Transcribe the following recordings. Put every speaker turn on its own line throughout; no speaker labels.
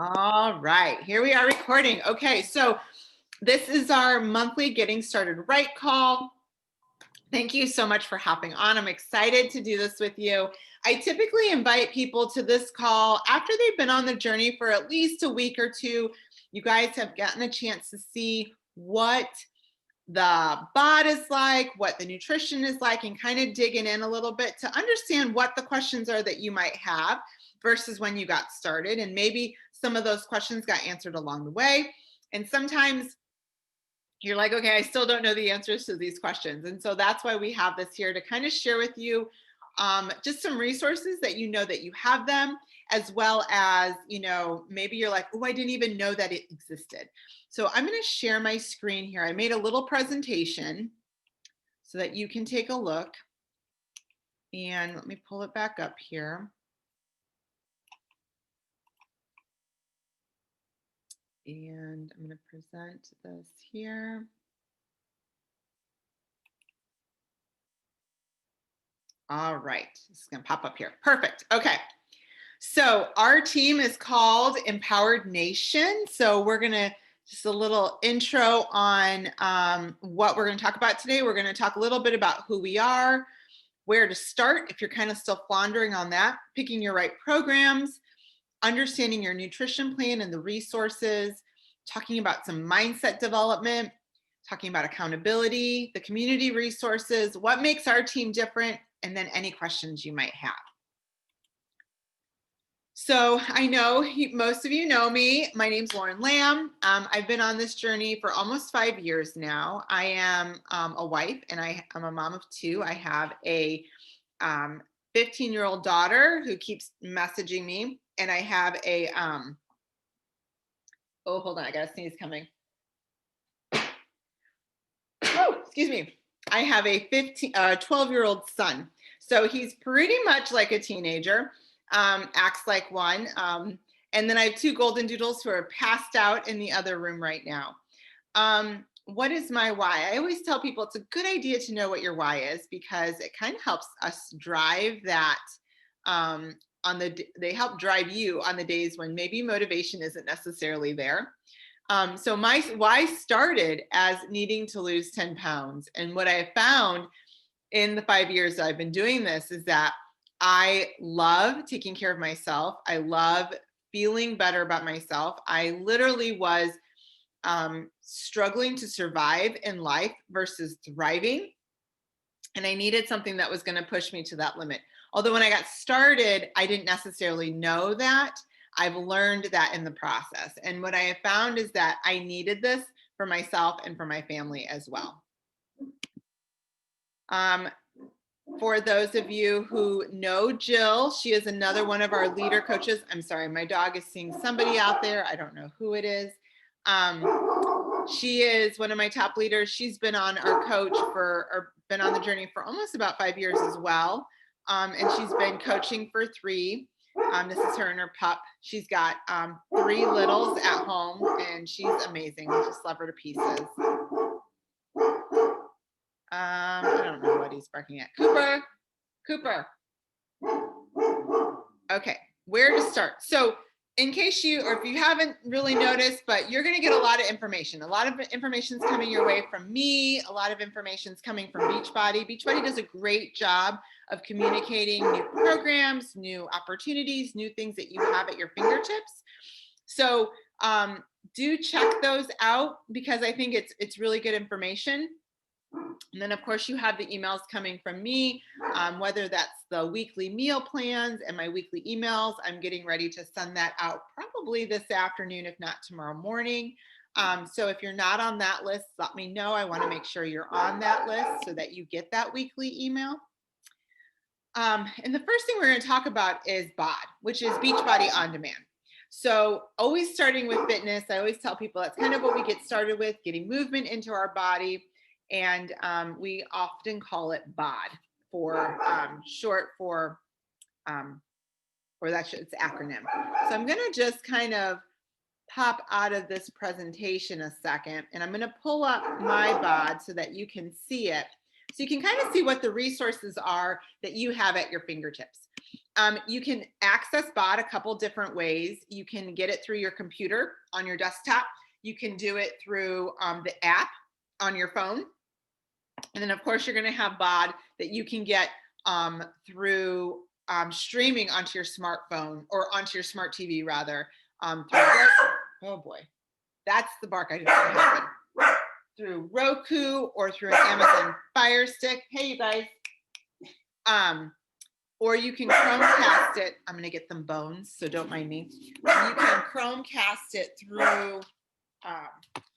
All right, here we are recording. Okay, so this is our monthly Getting Started Right call. Thank you so much for hopping on. I'm excited to do this with you. I typically invite people to this call after they've been on the journey for at least a week or two. You guys have gotten a chance to see what the bod is like, what the nutrition is like, and kind of digging in a little bit to understand what the questions are that you might have versus when you got started. And maybe some of those questions got answered along the way. And sometimes you're like, okay, I still don't know the answers to these questions. And so that's why we have this here to kind of share with you just some resources that you know that you have them, as well as, maybe you're like, oh, I didn't even know that it existed. So I'm going to share my screen here. I made a little presentation so that you can take a look. And let me pull it back up here. And I'm going to present this here. All right, this is going to pop up here. Perfect. Okay. So our team is called Empowered Nation. So we're going to just a little intro on what we're going to talk about today. We're going to talk a little bit about who we are, where to start if you're kind of still floundering on that, picking your right programs, understanding your nutrition plan and the resources, talking about some mindset development, talking about accountability, the community resources, what makes our team different, and then any questions you might have. So I know most of you know me. My name's Lauren Lamb. I've been on this journey for almost 5 years now. I am a wife and I'm a mom of two. I have a 15-year-old daughter who keeps messaging me, and I have a, oh, hold on, I got a sneeze coming. Oh, excuse me. I have a 12-year-old son. So he's pretty much like a teenager, acts like one. And then I have two golden doodles who are passed out in the other room right now. What is my why? I always tell people it's a good idea to know what your why is, because it kind of helps us drive that they help drive you on the days when maybe motivation isn't necessarily there. So my why started as needing to lose 10 pounds. And what I have found in the 5 years that I've been doing this is that I love taking care of myself. I love feeling better about myself. I literally was struggling to survive in life versus thriving. And I needed something that was going to push me to that limit. Although when I got started, I didn't necessarily know that. I've learned that in the process. And what I have found is that I needed this for myself and for my family as well. For those of you who know Jill, she is another one of our leader coaches. I'm sorry, my dog is seeing somebody out there. I don't know who it is. She is one of my top leaders. She's been on our coach or been on the journey for almost about 5 years as well. And she's been coaching for 3. This is her and her pup. She's got 3 littles at home, and she's amazing. I just love her to pieces. I don't know what he's barking at. Cooper. Okay, where to start? So in case if you haven't really noticed, but you're going to get a lot of information. A lot of information is coming your way from me. A lot of information is coming from Beachbody. Beachbody does a great job of communicating new programs, new opportunities, new things that you have at your fingertips. So do check those out, because I think it's really good information. And then, of course, you have the emails coming from me, whether that's the weekly meal plans and my weekly emails. I'm getting ready to send that out probably this afternoon, if not tomorrow morning. So if you're not on that list, let me know. I want to make sure you're on that list so that you get that weekly email. And the first thing we're going to talk about is BOD, which is Beachbody On Demand. So always starting with fitness, I always tell people that's kind of what we get started with, getting movement into our body. And we often call it BOD for short for, or that's its acronym. So I'm going to just kind of pop out of this presentation a second, and I'm going to pull up my BOD so that you can see it. So you can kind of see what the resources are that you have at your fingertips. You can access BOD a couple different ways. You can get it through your computer on your desktop. You can do it through the app on your phone. And then of course you're gonna have BOD that you can get through streaming onto your smartphone or onto your smart TV rather. Oh boy, that's the bark I just had happen. Through Roku or through an Amazon Fire Stick. Hey, you guys. Or you can Chromecast it. I'm going to get them bones, so don't mind me. You can Chromecast it through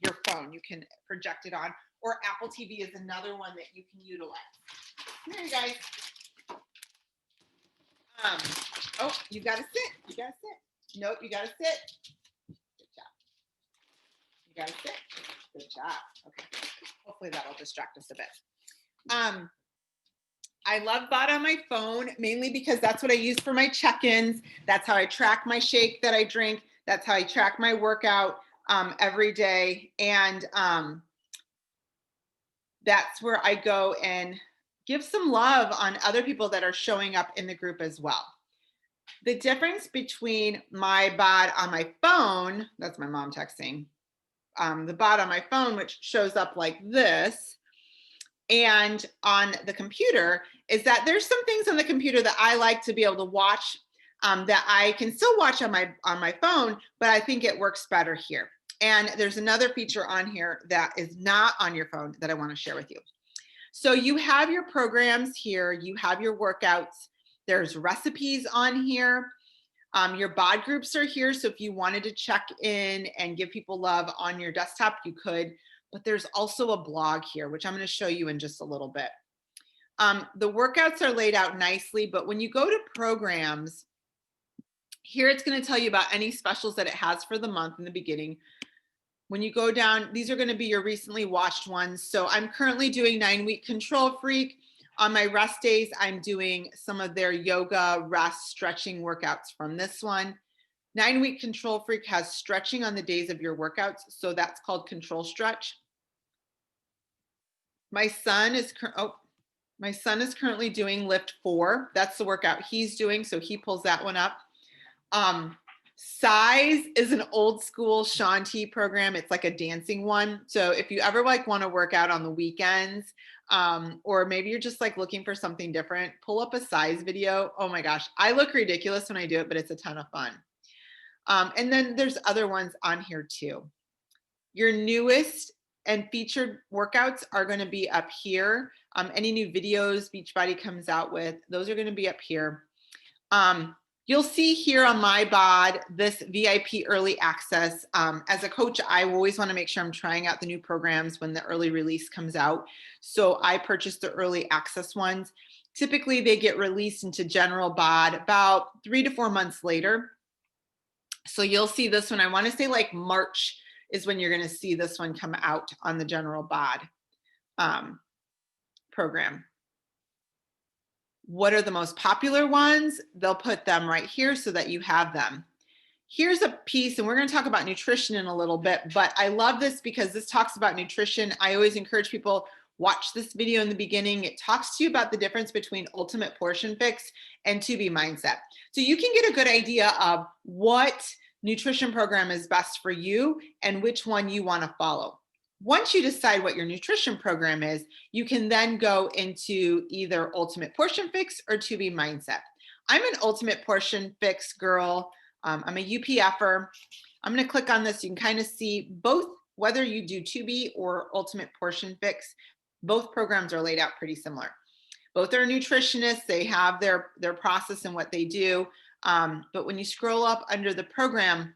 your phone. You can project it on. Or Apple TV is another one that you can utilize. Here, you guys. Oh, you got to sit. You got to sit. Nope, you got to sit. Good job. You got to sit. Good job. Okay. Hopefully that'll distract us a bit. I love BOD on my phone, mainly because that's what I use for my check-ins. That's how I track my shake that I drink. That's how I track my workout every day. And that's where I go and give some love on other people that are showing up in the group as well. The difference between my BOD on my phone, that's my mom texting, the BOD on my phone, which shows up like this, and on the computer is that there's some things on the computer that I like to be able to watch that I can still watch on my phone, but I think it works better here. And there's another feature on here that is not on your phone that I want to share with you. So you have your programs here, you have your workouts, there's recipes on here. Your BOD groups are here. So if you wanted to check in and give people love on your desktop, you could, but there's also a blog here, which I'm going to show you in just a little bit. The workouts are laid out nicely, but when you go to programs, here it's going to tell you about any specials that it has for the month in the beginning. When you go down, these are going to be your recently watched ones. So I'm currently doing 9-week Control Freak. On my rest days, I'm doing some of their yoga, rest, stretching workouts from this one. 9-week Control Freak has stretching on the days of your workouts. So that's called Control Stretch. My son is currently doing Lift 4. That's the workout he's doing. So he pulls that one up. Size is an old school Shaun T program. It's like a dancing one. So if you ever like want to work out on the weekends, or maybe you're just like looking for something different, pull up a Size video. Oh my gosh, I look ridiculous when I do it, but it's a ton of fun. And then there's other ones on here too. Your newest and featured workouts are going to be up here. Any new videos Beachbody comes out with, those are going to be up here. You'll see here on my BOD, this VIP early access. As a coach, I always want to make sure I'm trying out the new programs when the early release comes out. So I purchased the early access ones. Typically, they get released into general BOD about 3 to 4 months later. So you'll see this one. I want to say like March is when you're going to see this one come out on the general BOD program. What are the most popular ones? They'll put them right here so that you have them. Here's a piece, and we're going to talk about nutrition in a little bit, but I love this because this talks about nutrition. I always encourage people, watch this video in the beginning. It talks to you about the difference between Ultimate Portion Fix and 2B Mindset. So you can get a good idea of what nutrition program is best for you and which one you want to follow. Once you decide what your nutrition program is, you can then go into either Ultimate Portion Fix or 2B Mindset. I'm an Ultimate Portion Fix girl. I'm a UPFer. I'm going to click on this. You can kind of see both, whether you do 2B or Ultimate Portion Fix, both programs are laid out pretty similar. Both are nutritionists. They have their process and what they do. But when you scroll up under the program,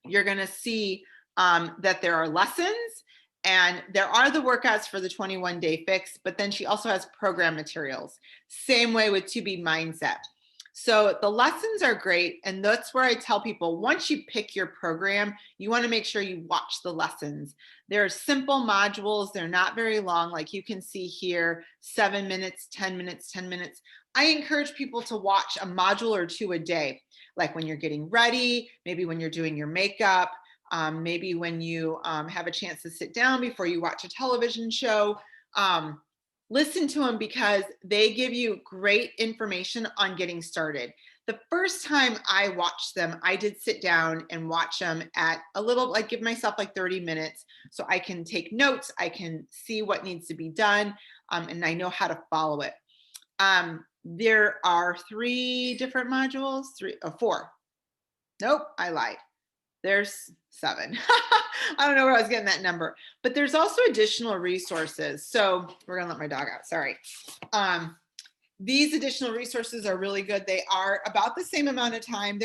you're going to see that there are lessons and there are the workouts for the 21-day fix, but then she also has program materials. Same way with 2B Mindset. So the lessons are great. And that's where I tell people, once you pick your program, you want to make sure you watch the lessons. They're simple modules. They're not very long. Like you can see here, 7 minutes, 10 minutes, 10 minutes. I encourage people to watch a module or two a day, like when you're getting ready, maybe when you're doing your makeup, maybe when you have a chance to sit down before you watch a television show. Listen to them because they give you great information on getting started. The first time I watched them, I did sit down and watch them at a little, like give myself like 30 minutes so I can take notes, I can see what needs to be done, and I know how to follow it. There are 3 different modules, 4. Nope, I lied. There's 7. I don't know where I was getting that number, but there's also additional resources. So we're gonna let my dog out, sorry. These additional resources are really good. They are about the same amount of time.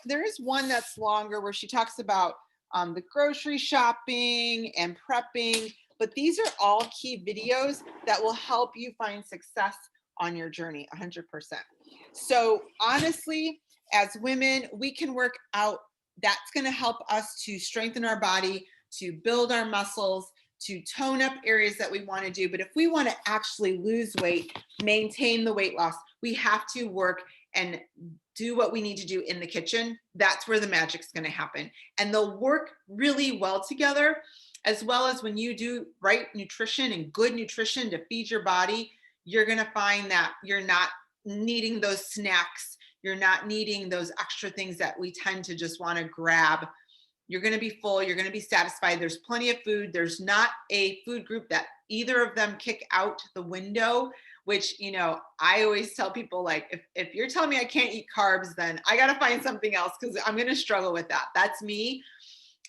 There is one that's longer where she talks about the grocery shopping and prepping, but these are all key videos that will help you find success on your journey 100%. So honestly, as women, we can work out. That's going to help us to strengthen our body, to build our muscles, to tone up areas that we want to do. But if we want to actually lose weight, maintain the weight loss, we have to work and do what we need to do in the kitchen. That's where the magic's going to happen. And they'll work really well together, as well as when you do right nutrition and good nutrition to feed your body, you're going to find that you're not needing those snacks. You're not needing those extra things that we tend to just want to grab. You're going to be full. You're going to be satisfied. There's plenty of food. There's not a food group that either of them kick out the window, which, you know, I always tell people, like, if you're telling me I can't eat carbs, then I got to find something else because I'm going to struggle with that. That's me.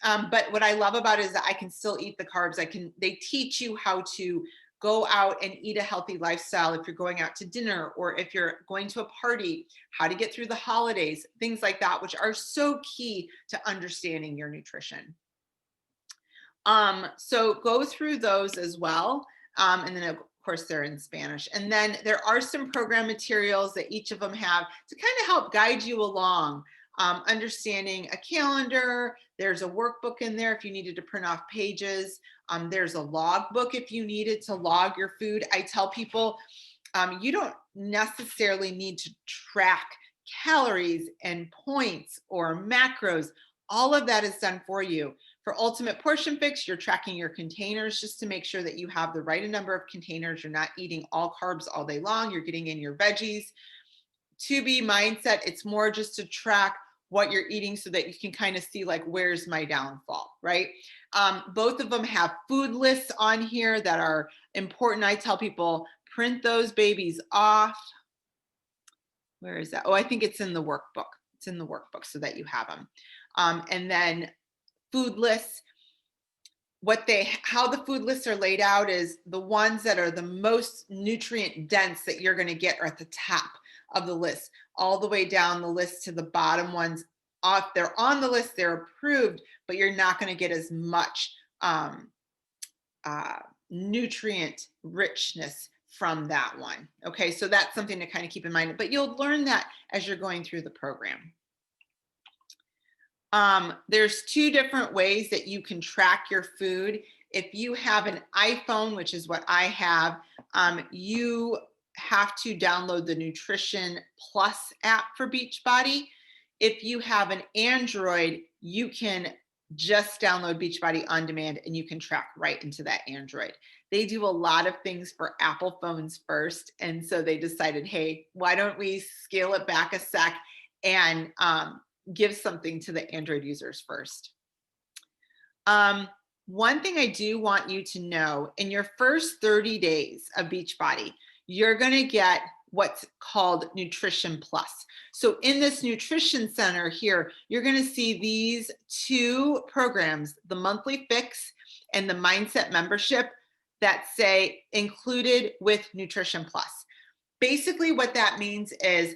But what I love about it is that I can still eat the carbs. They teach you how to go out and eat a healthy lifestyle if you're going out to dinner or if you're going to a party, how to get through the holidays, things like that, which are so key to understanding your nutrition. So go through those as well. And then of course they're in Spanish. And then there are some program materials that each of them have to kind of help guide you along. Understanding a calendar, there's a workbook in there if you needed to print off pages. There's a log book if you needed to log your food. I tell people you don't necessarily need to track calories and points or macros. All of that is done for you. For Ultimate Portion Fix, you're tracking your containers just to make sure that you have the right number of containers. You're not eating all carbs all day long. You're getting in your veggies. To Be Mindset, it's more just to track what you're eating so that you can kind of see, like, where's my downfall, right? Both of them have food lists on here that are important. I tell people, print those babies off. Where is that? Oh, I think it's in the workbook. It's in the workbook so that you have them. And then food lists, how the food lists are laid out is the ones that are the most nutrient dense that you're going to get are at the top of the list, all the way down the list to the bottom ones. They're on the list, they're approved, but you're not going to get as much nutrient richness from that one. Okay, so that's something to kind of keep in mind, but you'll learn that as you're going through the program. There's 2 different ways that you can track your food. If you have an iPhone, which is what I have, you have to download the Nutrition Plus app for Beachbody. If you have an Android, you can just download Beachbody on demand and you can track right into that Android. They do a lot of things for Apple phones first. And so they decided, hey, why don't we scale it back a sec and give something to the Android users first. One thing I do want you to know, in your first 30 days of Beachbody, you're going to get what's called Nutrition Plus. So in this nutrition center here, you're going to see these 2 programs, the monthly fix and the mindset membership, that say included with Nutrition Plus. Basically what that means is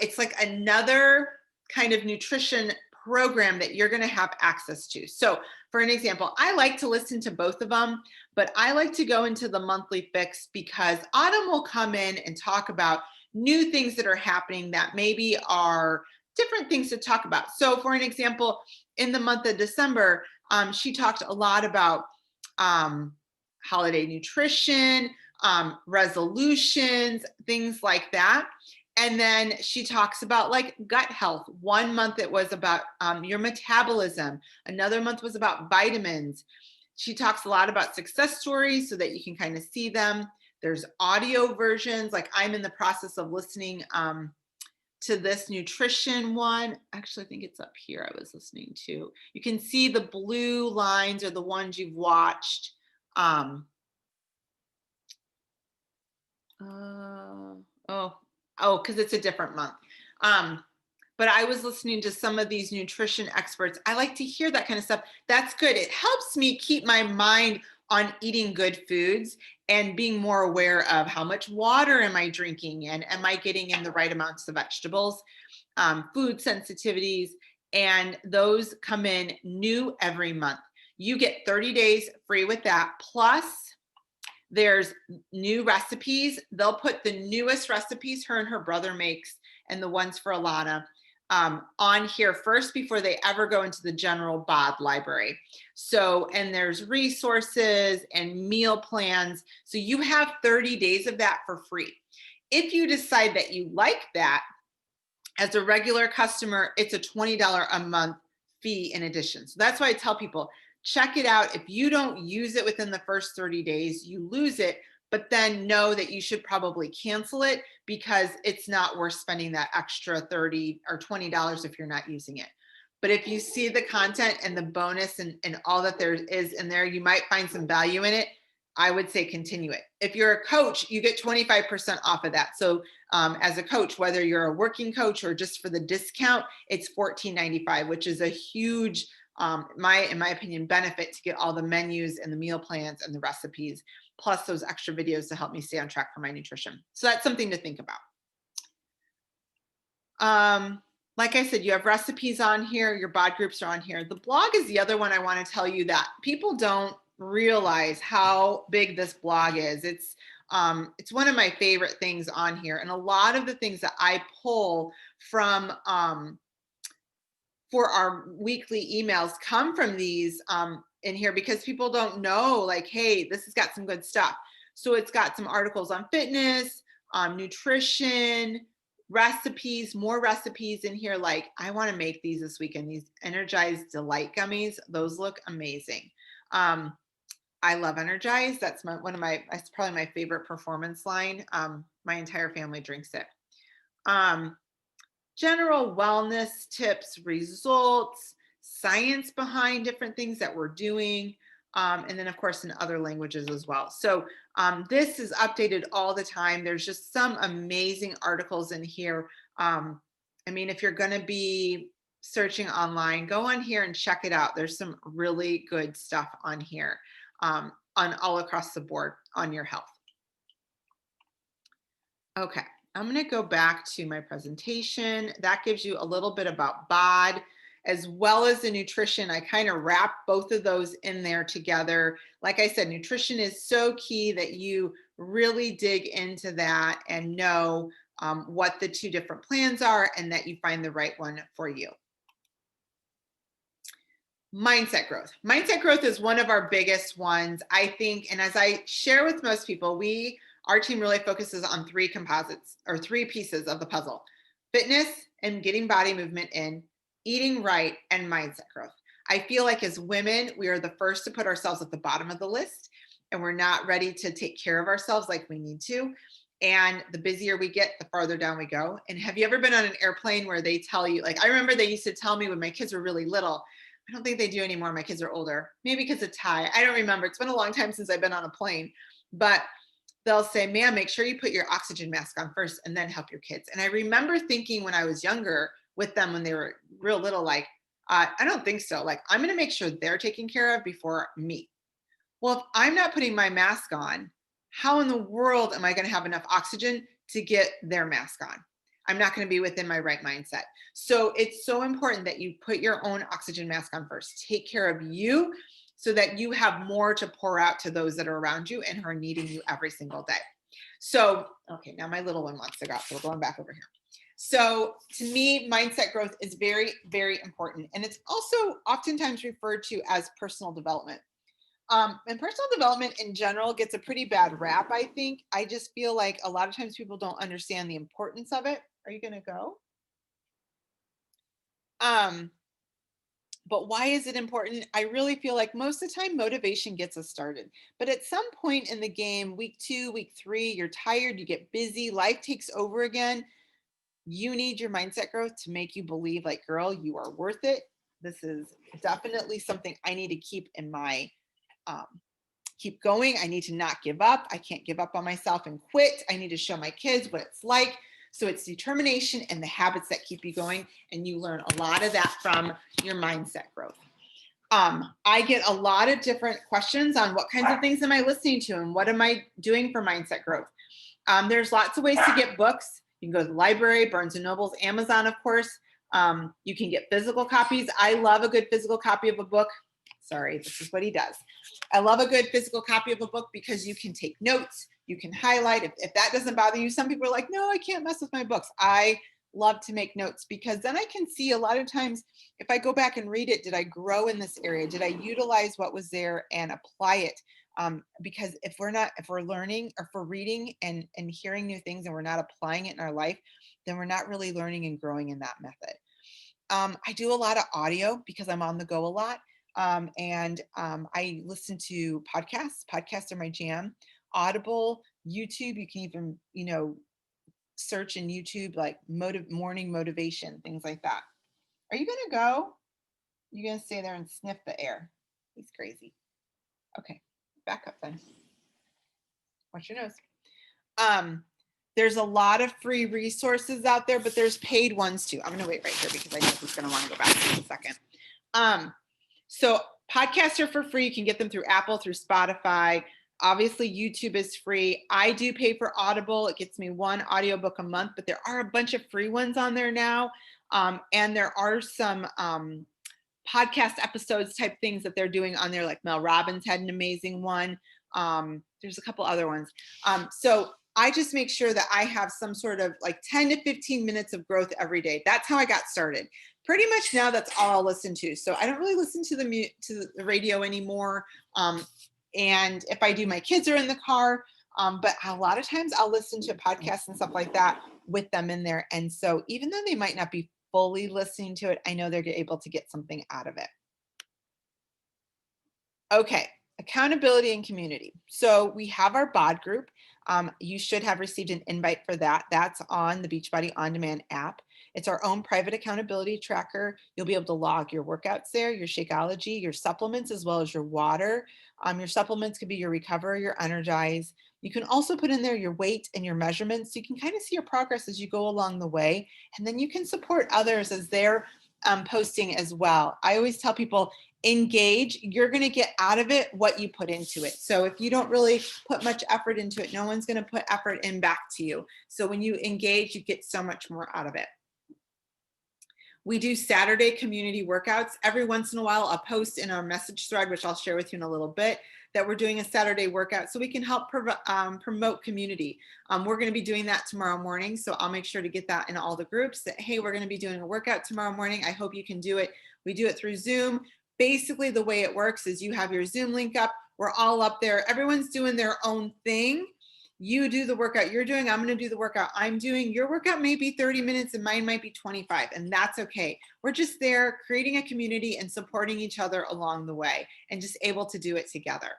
it's like another kind of nutrition program that you're going to have access to. So for an example, I like to listen to both of them, but I like to go into the monthly fix because Autumn will come in and talk about new things that are happening that maybe are different things to talk about. So for an example, in the month of December, she talked a lot about holiday nutrition, resolutions, things like that. And then she talks about like gut health. One month it was about your metabolism. Another month was about vitamins. She talks a lot about success stories so that you can kind of see them. There's audio versions. Like I'm in the process of listening to this nutrition one. Actually, I think it's up here. I was listening to. You can see the blue lines are the ones you've watched. Because it's a different month. But I was listening to some of these nutrition experts. I like to hear that kind of stuff. That's good. It helps me keep my mind on eating good foods and being more aware of how much water am I drinking and am I getting in the right amounts of vegetables, food sensitivities, and those come in new every month. You get 30 days free with that. Plus, there's new recipes. They'll put the newest recipes her and her brother makes and the ones for Alana on here first before they ever go into the general BOD library. So, and there's resources and meal plans. So you have 30 days of that for free. If you decide that you like that, as a regular customer, it's a $20 a month fee in addition. So that's why I tell people, check it out. If you don't use it within the first 30 days, you lose it, but then know that you should probably cancel it because it's not worth spending that extra $30 or $20 if you're not using it. But if you see the content and the bonus and all that there is in there, you might find some value in it. I would say continue it. If you're a coach, you get 25% off of that. So as a coach, whether you're a working coach or just for the discount, it's $14.95, which is a huge, in my opinion, benefit to get all the menus and the meal plans and the recipes, plus those extra videos to help me stay on track for my nutrition. So that's something to think about. Like I said, you have recipes on here, your BOD groups are on here. The blog is the other one I want to tell you that people don't realize how big this blog is. It's one of my favorite things on here. And a lot of the things that I pull from for our weekly emails come from these in here because people don't know, like, hey, this has got some good stuff. So it's got some articles on fitness, nutrition, recipes, more recipes in here. Like, I want to make these this weekend, these Energized Delight gummies. Those look amazing. I love Energize. That's that's probably my favorite performance line. My entire family drinks it. General wellness tips, results, science behind different things that we're doing. And then of course in other languages as well. So this is updated all the time. There's just some amazing articles in here. I mean, if you're gonna be searching online, go on here and check it out. There's some really good stuff on here. On all across the board on your health. Okay, I'm going to go back to my presentation. That gives you a little bit about BOD as well as the nutrition. I kind of wrap both of those in there together. Like I said, nutrition is so key that you really dig into that and know what the two different plans are and that you find the right one for you. Mindset growth. Mindset growth is one of our biggest ones, I think. And as I share with most people, our team really focuses on three composites or three pieces of the puzzle: fitness and getting body movement in, eating right, and mindset growth. I feel like as women, we are the first to put ourselves at the bottom of the list and we're not ready to take care of ourselves like we need to. And the busier we get, the farther down we go. And have you ever been on an airplane where they tell you, like, I remember they used to tell me when my kids were really little, I don't think they do anymore. My kids are older, maybe because of Ty. I don't remember. It's been a long time since I've been on a plane, but they'll say, ma'am, make sure you put your oxygen mask on first and then help your kids. And I remember thinking when I was younger with them, when they were real little, like, I don't think so. Like, I'm going to make sure they're taken care of before me. Well, if I'm not putting my mask on, how in the world am I going to have enough oxygen to get their mask on? I'm not going to be within my right mindset. So it's so important that you put your own oxygen mask on first. Take care of you so that you have more to pour out to those that are around you and who are needing you every single day. So, okay, now my little one wants to go, so we're going back over here. So to me, mindset growth is very, very important. And it's also oftentimes referred to as personal development. And personal development in general gets a pretty bad rap, I think. I just feel like a lot of times people don't understand the importance of it. Are you going to go? But why is it important? I really feel like most of the time motivation gets us started. But at some point in the game, week 2, week 3, you're tired, you get busy, life takes over again. You need your mindset growth to make you believe like, girl, you are worth it. This is definitely something I need to keep in my um, keep going. I need to not give up. I can't give up on myself and quit. I need to show my kids what it's like. So it's determination and the habits that keep you going. And you learn a lot of that from your mindset growth. I get a lot of different questions on what kinds of things am I listening to and what am I doing for mindset growth. There's lots of ways to get books. You can go to the library, Barnes and Nobles, Amazon, of course. You can get physical copies. I love a good physical copy of a book. Sorry, this is what he does. I love a good physical copy of a book because you can take notes, you can highlight. If that doesn't bother you, some people are like, no, I can't mess with my books. I love to make notes because then I can see a lot of times if I go back and read it, did I grow in this area? Did I utilize what was there and apply it? Because if we're learning or if we're reading and hearing new things and we're not applying it in our life, then we're not really learning and growing in that method. I do a lot of audio because I'm on the go a lot. I listen to podcasts. Podcasts are my jam. Audible, YouTube, you can even, search in YouTube like morning motivation, things like that. Are you gonna go? You gonna stay there and sniff the air? He's crazy. Okay, back up then. Watch your nose. There's a lot of free resources out there, but there's paid ones too. I'm gonna wait right here because I know he's gonna want to go back in a second. So podcasts are for free. You can get them through Apple, through Spotify. Obviously, YouTube is free. I do pay for Audible. It gets me one audiobook a month, but there are a bunch of free ones on there now. And there are some podcast episodes type things that they're doing on there, like Mel Robbins had an amazing one. There's a couple other ones. So I just make sure that I have some sort of like 10 to 15 minutes of growth every day. That's how I got started. Pretty much now that's all I'll listen to. So I don't really listen to the radio anymore. And if I do, my kids are in the car. But a lot of times I'll listen to podcasts and stuff like that with them in there. And so even though they might not be fully listening to it, I know they're able to get something out of it. Okay, accountability and community. So we have our BOD group. You should have received an invite for that. That's on the Beachbody On Demand app. It's our own private accountability tracker. You'll be able to log your workouts there, your Shakeology, your supplements, as well as your water. Your supplements could be your Recover, your Energize. You can also put in there your weight and your measurements. So you can kind of see your progress as you go along the way. And then you can support others as they're posting as well. I always tell people, engage. You're going to get out of it what you put into it. So if you don't really put much effort into it, no one's going to put effort in back to you. So when you engage, you get so much more out of it. We do Saturday community workouts. Every once in a while, I'll post in our message thread, which I'll share with you in a little bit, that we're doing a Saturday workout so we can help promote community. We're going to be doing that tomorrow morning. So I'll make sure to get that in all the groups that, hey, we're going to be doing a workout tomorrow morning. I hope you can do it. We do it through Zoom. Basically, the way it works is you have your Zoom link up. We're all up there. Everyone's doing their own thing. You do the workout you're doing. I'm going to do the workout I'm doing. Your workout may be 30 minutes and mine might be 25, and that's okay. We're just there creating a community and supporting each other along the way and just able to do it together.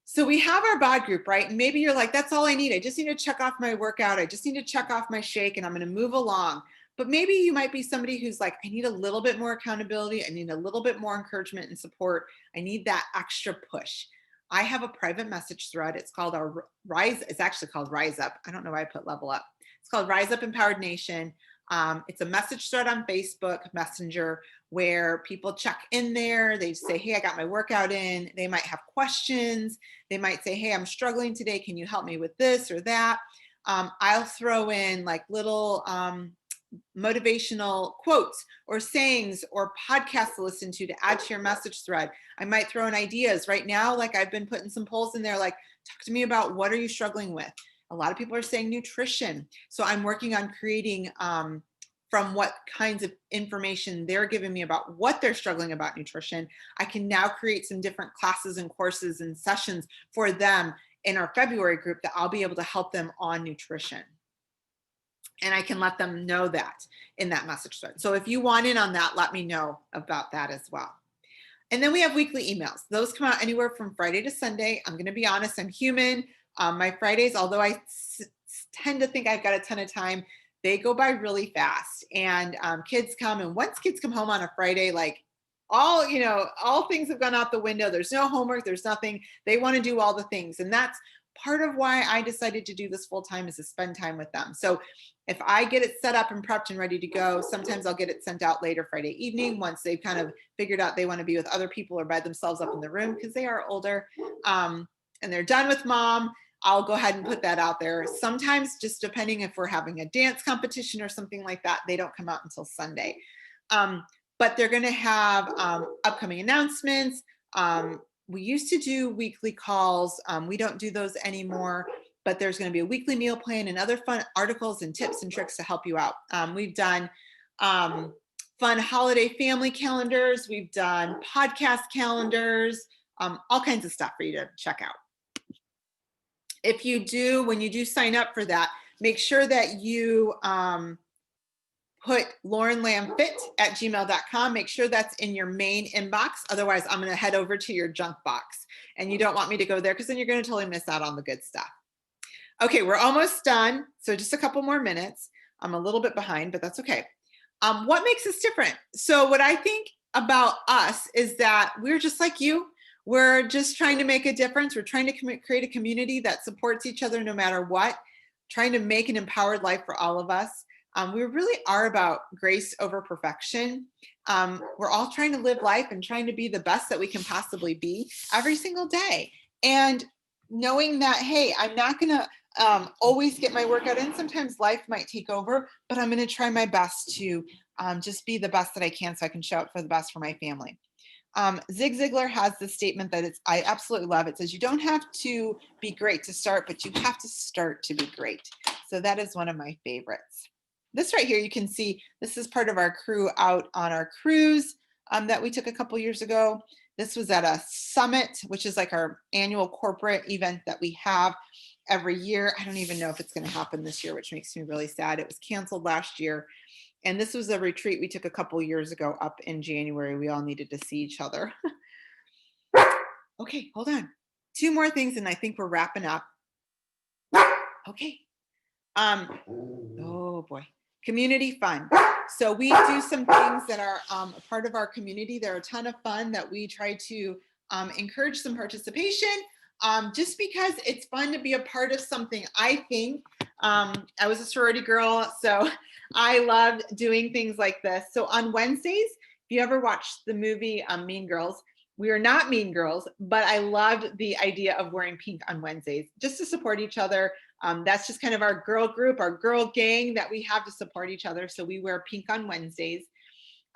So we have our BOD group, right? And maybe you're like, that's all I need. I just need to check off my workout. I just need to check off my shake and I'm going to move along. But maybe you might be somebody who's like, I need a little bit more accountability. I need a little bit more encouragement and support. I need that extra push. I have a private message thread. It's called our Rise. It's actually called Rise Up. I don't know why I put Level Up. It's called Rise Up Empowered Nation. It's a message thread on Facebook Messenger where people check in there. They say, hey, I got my workout in. They might have questions. They might say, hey, I'm struggling today. Can you help me with this or that? I'll throw in like little motivational quotes or sayings or podcasts to listen to add to your message thread. I might throw in ideas right now. Like I've been putting some polls in there, like talk to me about what are you struggling with? A lot of people are saying nutrition. So I'm working on creating from what kinds of information they're giving me about what they're struggling about nutrition. I can now create some different classes and courses and sessions for them in our February group that I'll be able to help them on nutrition. And I can let them know that in that message thread. So if you want in on that, let me know about that as well. And then we have weekly emails. Those come out anywhere from Friday to Sunday. I'm going to be honest, I'm human. My Fridays, although I tend to think I've got a ton of time, they go by really fast. And kids come, and once kids come home on a Friday, like all things have gone out the window. There's no homework, there's nothing. They want to do all the things. And that's part of why I decided to do this full time, is to spend time with them. So if I get it set up and prepped and ready to go, sometimes I'll get it sent out later Friday evening once they've kind of figured out they want to be with other people or by themselves up in the room because they are older, and they're done with mom. I'll go ahead and put that out there. Sometimes, just depending if we're having a dance competition or something like that, they don't come out until Sunday. But they're going to have upcoming announcements. We used to do weekly calls. We don't do those anymore, but there's going to be a weekly meal plan and other fun articles and tips and tricks to help you out. We've done fun holiday family calendars. We've done podcast calendars, all kinds of stuff for you to check out. If you do, when you do sign up for that, make sure that you put laurenlamfit@gmail.com. Make sure that's in your main inbox. Otherwise, I'm going to head over to your junk box. And you don't want me to go there because then you're going to totally miss out on the good stuff. Okay, we're almost done. So just a couple more minutes. I'm a little bit behind, but that's okay. What makes us different? So what I think about us is that we're just like you. We're just trying to make a difference. We're trying to create a community that supports each other no matter what, trying to make an empowered life for all of us. We really are about grace over perfection. We're all trying to live life and trying to be the best that we can possibly be every single day. And knowing that, hey, I'm not going to always get my workout in. Sometimes life might take over, but I'm going to try my best to just be the best that I can so I can show up for the best for my family. Zig Ziglar has this statement that I absolutely love. It says, you don't have to be great to start, but you have to start to be great. So that is one of my favorites. This right here, you can see this is part of our crew out on our cruise that we took a couple years ago. This was at a summit, which is like our annual corporate event that we have every year. I don't even know if it's going to happen this year, which makes me really sad. It was canceled last year. And this was a retreat we took a couple years ago up in January. We all needed to see each other. Okay, hold on. 2 more things and I think we're wrapping up. Okay. Oh boy. Community fun. So we do some things that are a part of our community. They're a ton of fun that we try to encourage some participation just because it's fun to be a part of something. I think I was a sorority girl, so I loved doing things like this. So on Wednesdays, if you ever watched the movie Mean Girls, we are not mean girls, but I loved the idea of wearing pink on Wednesdays just to support each other. That's just kind of our girl group, our girl gang that we have to support each other. So we wear pink on Wednesdays.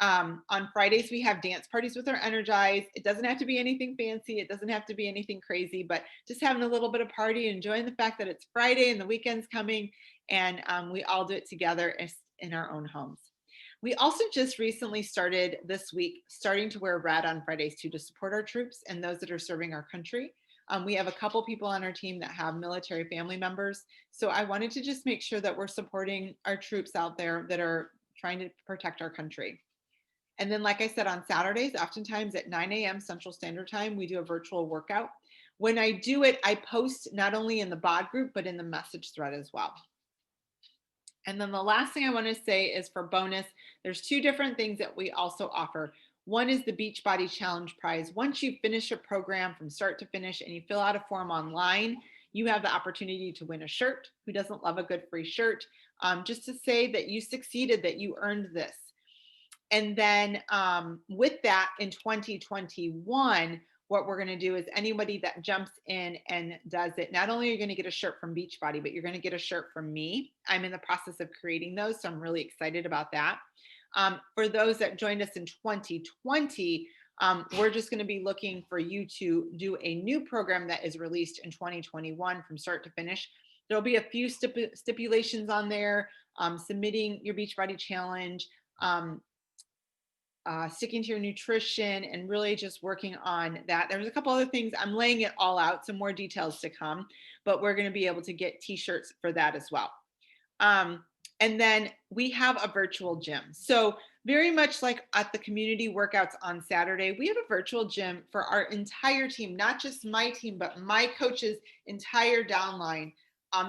On Fridays, we have dance parties with our Energize. It doesn't have to be anything fancy. It doesn't have to be anything crazy, but just having a little bit of party, enjoying the fact that it's Friday and the weekend's coming, and we all do it together in our own homes. We also just recently started this week, starting to wear red on Fridays too, to support our troops and those that are serving our country. We have a couple people on our team that have military family members. So I wanted to just make sure that we're supporting our troops out there that are trying to protect our country. And then, like I said, on Saturdays, oftentimes at 9 a.m. Central Standard Time, we do a virtual workout. When I do it, I post not only in the bod group, but in the message thread as well. And then the last thing I want to say is for bonus, there's 2 different things that we also offer. One is the Beachbody Challenge Prize. Once you finish a program from start to finish and you fill out a form online, you have the opportunity to win a shirt. Who doesn't love a good free shirt? Just to say that you succeeded, that you earned this. And then with that, in 2021, what we're going to do is anybody that jumps in and does it, not only are you going to get a shirt from Beachbody, but you're going to get a shirt from me. I'm in the process of creating those, so I'm really excited about that. For those that joined us in 2020, we're just going to be looking for you to do a new program that is released in 2021 from start to finish. There'll be a few stipulations on there, submitting your Beachbody challenge, sticking to your nutrition, and really just working on that. There's a couple other things. I'm laying it all out, some more details to come, but we're going to be able to get t-shirts for that as well. And then we have a virtual gym. So very much like at the community workouts on Saturday, we have a virtual gym for our entire team, not just my team, but my coach's entire downline.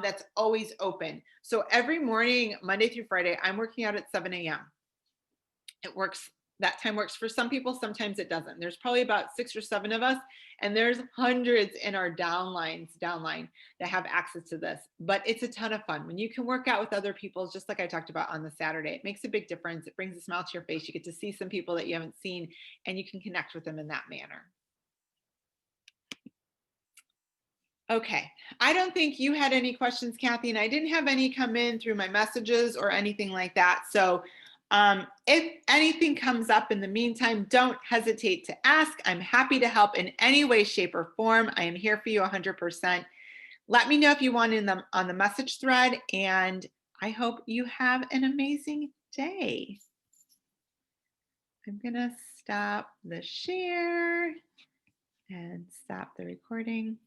That's always open. So every morning, Monday through Friday, I'm working out at 7 a.m. It works. That time works for some people. Sometimes it doesn't. There's probably about 6 or 7 of us, and there's hundreds in our downline that have access to this. But it's a ton of fun when you can work out with other people, just like I talked about on the Saturday. It makes a big difference. It brings a smile to your face. You get to see some people that you haven't seen, and you can connect with them in that manner. Okay, I don't think you had any questions, Kathy, and I didn't have any come in through my messages or anything like that. So if anything comes up in the meantime, don't hesitate to ask. I'm happy to help in any way, shape, or form. I am here for you 100%. Let me know if you want in them on the message thread, and I hope you have an amazing day. I'm gonna stop the share and stop the recording.